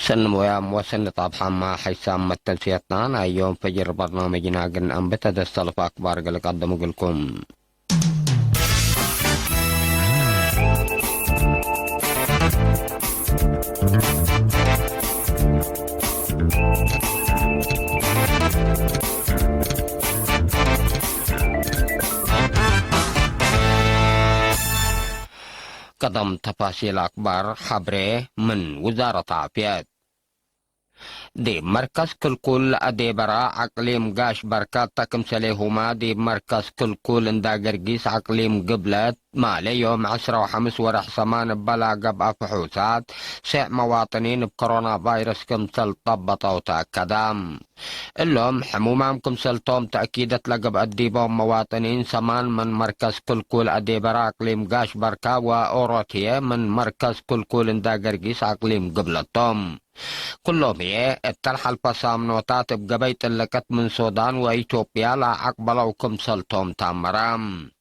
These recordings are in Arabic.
سن ويام وسن طابحا ما حيسام متنسيتنا يوم فجر برنامجنا قن أنبت دستلف أكبر قل قدموا لكم. قدم تفاصيل أكبر حبره من وزارة عافية دي مركز كل أدي برا عقليم قاش بركات تكم سليهما دي مركز كل اندا قرقيس عقليم قبلت مالي يوم 10 و5 ورح سمان بلا قبع فحوسات سع مواطنين بكورونا فيروس كمسل طبطة وتأكدام اللهم حمومام كمسل توم تأكيدت لقب أديبهم مواطنين سمان من مركز كل أدي برا عقليم قاش بركا وأوروتيا من مركز كل اندا قرقيس عقليم قبلتهم كلهم هي الطرح البصام نوتات بقبيت اللكت من سودان وإثيوبيا لا عقبلوا كمسلتهم تامرام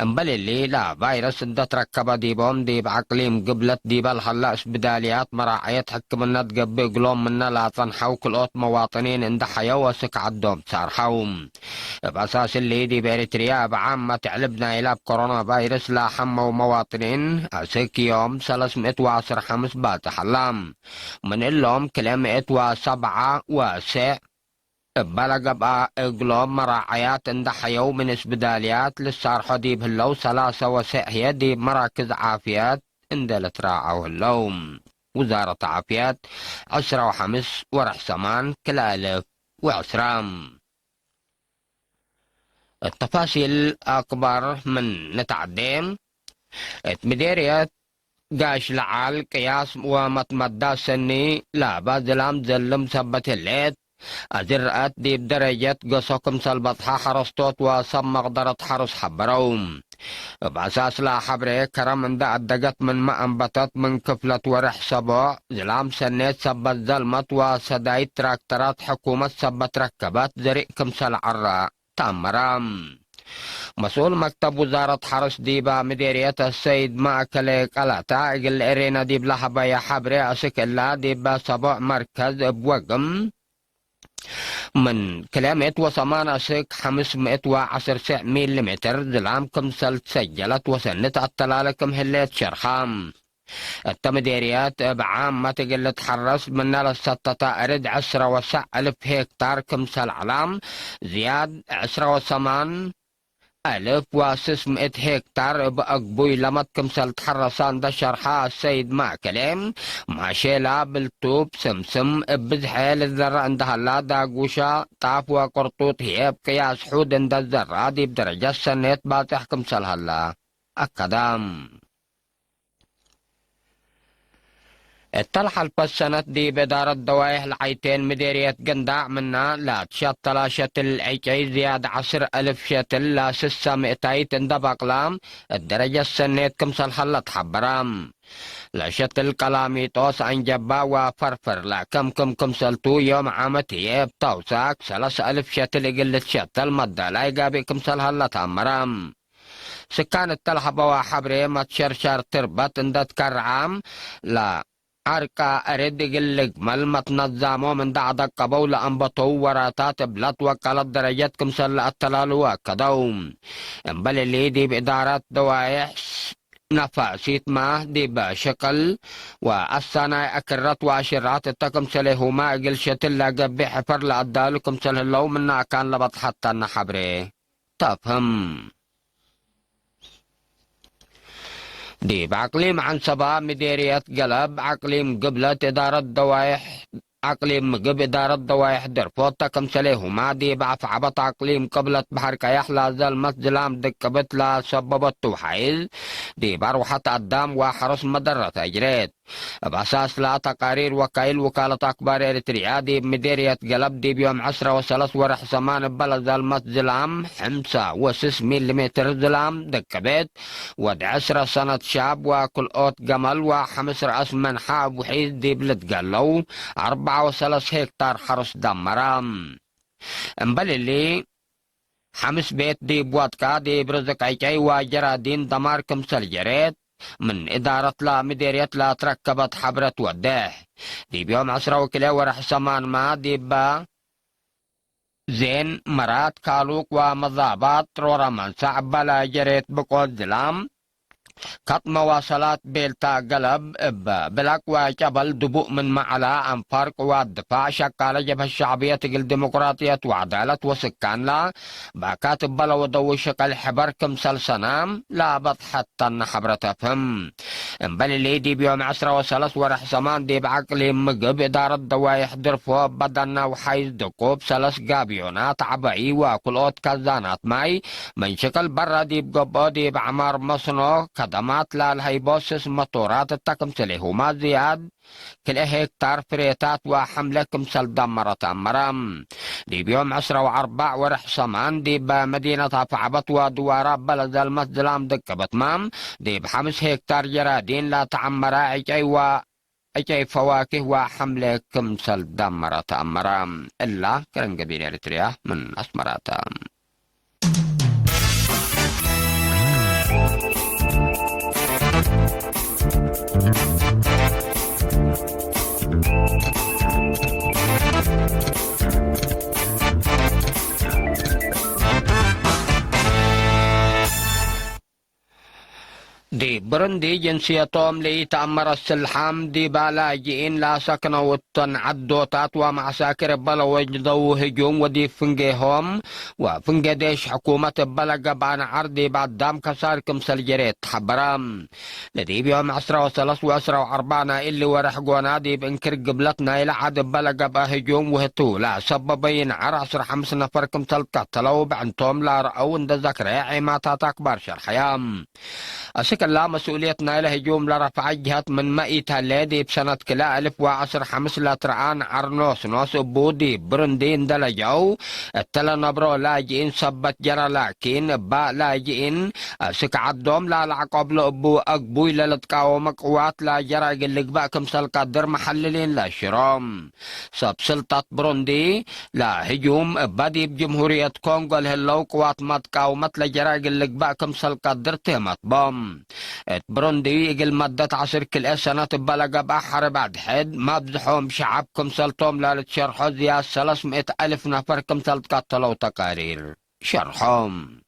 امبل اللي لا فيروس اندى تركب ديبهم دي بعقليم قبلت دي بالحلاش بداليات مراعيات حكم الند قبي قلوم منا لا تنحو كل اوت مواطنين اندى حيا وسك عدهم سارحوم بأساس اللي دي بإريتريا بعامة تعلبنا إلى كورونا فيروس لا حموا مواطنين أسك يوم 315 بات حلام من اللهم كلمة وسبعة وسع بلغ بقى اقلوب مراعيات عند حيو من اسبداليات للصار حديب هلو 3 دي مراكز عافيات عند لتراعوا اللوم وزارة عافيات 10 و5 ورح سمان كل 1010. التفاصيل أكبر من نتعدم مديرية قاش لعال قياس ومتمدى سني لا بازلام زلم سبت الليت أزرقات دي بدرجة قصكم سلبطها حرستوت وصم مقدرة حرس حبروم بأساس لا حبري كرم من دا أدقت من ما أنبتت من كفلة ورح سبع زلام سنيت سبت زلمت وسدايت تراكترات حكومة سبت ركبات زريقكم سل عراء تامرام مسؤول مكتب وزارة حرس ديبا مديرية السيد ماكلي قلعتا اقل ارينا ديب لحبا يا حبري اسك الله ديبا سبع مركز بوقم من كلامة وصمان سك 510 مليمتر زلام كمسل سجلت وسنت التلالكم هليت شرخام التمديريات بعامة تقل تحرس من لستة أرد 10 و9 ألف هكتار كمسل علام زياد 10 و8 ألف و600 هكتار بأقبوي لمت كمسل تحرسان دا شرحا السيد مع كلام ماشيلا بالطوب سمسم بزحيل الذرة عندها لا داقوشا طاف وقرطوط هي بقياس حود عند الذرة دي بدرجة سنة باتح كمسل هلا أكدام الطلحة البسنت دي بدار الدوايح العيتين مديرية قنداع منا لا تشطلا شتل العيكي زيادة 10 ألف شتل لا 600 تندب أقلام الدرجة السنيت كمسل حلت حبرام لا شتل كلامي توس عن جبا وفرفر لا كم كمسلتو يوم عامتي بتوساك 3 ألف شتل قلت شتل مدى لا يقابي كمسل حلت حمرام سكان الطلحة بوا حبري ما تشرشر تربت اندت كرعام لا أركا أرد قلق ملمت نظامو من دعدك قبول أنبطو وراتات بلط وقالت درجتكم سل التلال وكدوم بل اللي دي بإدارات دوايح نفاسيت ما دي بشكل والصناع أكرت وأشرات التكم سليهما قل شتل قبي حفر لأدالكم سلهلو منا كان لبط حتى النحبري تفهم دي بعقليم عن سبا مديرية قلب عقليم قبلة إدارة دوايح عقليم قب إدارة دوايح درفوت تكم سليهما دي بعف عبط عقليم قبلة بحر كيح لا زلمت زلام دكبت لا سببت توحيل دي بروحة قدام وحرس مدرة أجريت بأساس لا تقارير وكايل وكالة أكبر إريتريا دي مديرية قلب دي بيوم 10 و3 ورح سمان بلد زلمت زلام 5 و6 مليمتر زلام دكبت ود 10 سنة شاب وكل أوت جمل و5 رأس من حاب وحيد دي بلد قلو 4 و3 هكتار حرس دمرام امبل اللي 5 بيت دي بواتكا دي برزق عيكي وجرادين دمار كمسل جريت من إدارة لا مديرية لا تركبت حبرة وداه دي بيوم 10 وكلا ورح سمان ما دي با زين مرات كالوك ومضابات رورا من صعب لا جريت بقود ظلام قط مواصلات بيلتا قلب بلاك وجبل دبوء من معلا أنفارق والدفاع شكال جبهة الشعبية الديمقراطية وعدالة وسكان لا باكاتب بلا ودو شكل حبر كم سلسنام لا بط حتى حبرة فهم بل اللي دي بيوم 10 وثلاث ورح سمان دي بعقل مقب إدارة دوايح درفو بدنا وحيز دقوب سلس قابيونات عبعي وكلوت كزانات ماي من شكل برا دي بقبو دي بعمار مصنو خدمات للهيبوسس مطورات التكمسلي هما زياد كل هكتار فريتات وحملة كمسل دمرت أمرام دي بيوم 10 وأربع ورح سمان دي بمدينة فعبط ودوارا بلد المسلام دك بتمام دي بخمس هكتار جرادين لا تعمرا اجي فواكه وحملة كمسل دمرت أمرام إلا كرنجبين إريتريا من أسمراتا. دي برندي جنسيتهم ليتأمر السلحام دي بالاجئين لا سكنوا وطن عدوتات ومعساكر بلا وجدوا هجوم ودي فنجيهم وفنجي ديش حكومة بلا قبان عردي بعد دام كسار كمسل جريت حبرام لدي بيوم 10 وثلاث وعشرة وأربعنا اللي ورحقونا دي بانكر قبلتنا إلى عد بلا قبا هجوم وهتو لا سببين عرصر 5 نفر كمسل قتلوا بعنتهم لا رأوا اند ذكرى عماتات أكبر شرحيام أشكل لا مسؤوليتنا إلى هجوم لرفع جهات من مئيت هالليدي بسنة كلا 1010 5 لترعان عرنوس نوس بودي برندين دلجو التلا نبرو لاجئين سبت جرى لكن با لاجئين أشك عدوم لا العقاب لأبو أقبوي للتقاوم قوات لا جرى قلق باكم سلقدر محللين لا شرام سب سلطة بروندي لا هجوم بدي بجمهورية كونغو الهلو قوات متقاومت لجرى قلق باكم سلقدر تهمت بام بروندي يقل مدة 10 كل سنة بلقى بحر بعد حد ما بزحوم شعبكم سلطوم لا تشرحوا زياد 300 ألف نفر كم سلط قتلوا تقارير شرحهم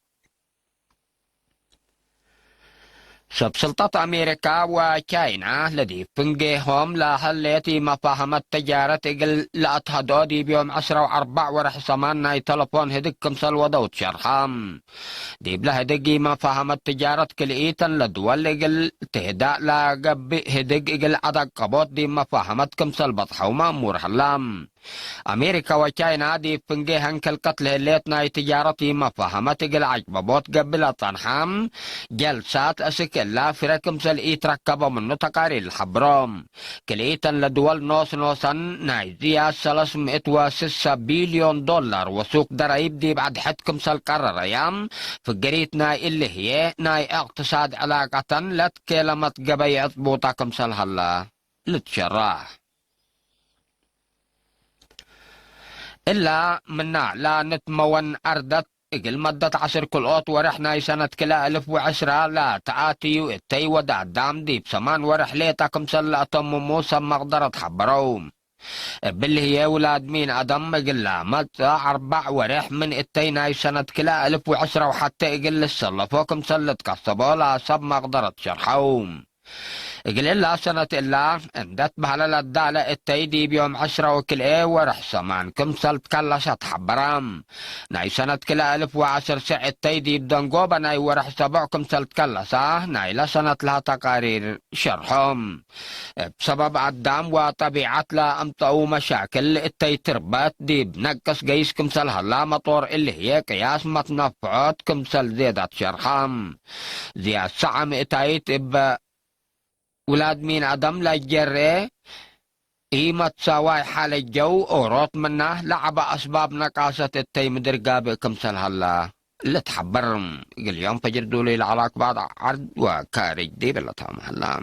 سب سلطة أمريكا وكاينا الذي فنجيهم لهالتي مفاهمة تجارة إقل لأتهدو دي بيوم 10 وأربع ورح سمان ناي تلفون هدك كمسل ودوت شرحام دي بلا هدقي مفاهمة تجارة كلئيتا لدول إقل تهداء لا قب هدق إقل عدق قبوت دي مفاهمة كمسل بطحوما مورحلام أمريكا وكاينا دي فنجي هنكل قتل هليتنا تجارتي مفاهمة إقل عجببوت قبل طنحام جلسات أسكلا فركم سل يتركبوا منه تقارير الحبرام كليتا لدول نوسا نايزيا 306 بليون دولار وسوق درايب دي بعد حدكم سل قرر أيام فقريتنا اللي هي ناي اقتصاد علاقة لتكلمت قبيعة بوطاكم سل هلا لتشراح إلا منا لا نتمون أردت إقل مدة 10 كل ورحنا سنة كلا 1010 لا تعاتي وإتي ودع دام ديب سمان ورح ليتاكم سلا موسى مقدرة حبروم باللي هي ولاد مين أدم إقل مدة 4 ورح من إتينا سنة كلا 1010 وحتى إقل السلا فوكم سلت كسبوا لا سب مقدرة شرحوم إقل إلا سنة إلا اندت بهلا الدالة التيدي بيوم 10 وكل ورح سمان كم سلت كلشت حبرام ناي سنة كلا 1010 سع التيدي بدنقوبة ناي ورح سبعكم سلت كلسة ناي لسنة لها تقارير شرحهم بسبب عدام وطبيعة لا أمطأوا مشاكل التي تربات دي بنقص قيس كمسل هلا مطور اللي هي قياس متنفعات كمسل زيادات شرحهم زياد سعم إتايت ولاد مين أدم لا جري قيمة سواي حال الجو أوروت منه لعب أسباب نقاصة التيم درقاب كمسل هلا اللي تحبرم اليوم فجر دولي العلاق بعض عرض وكارج دي بلا تام هلا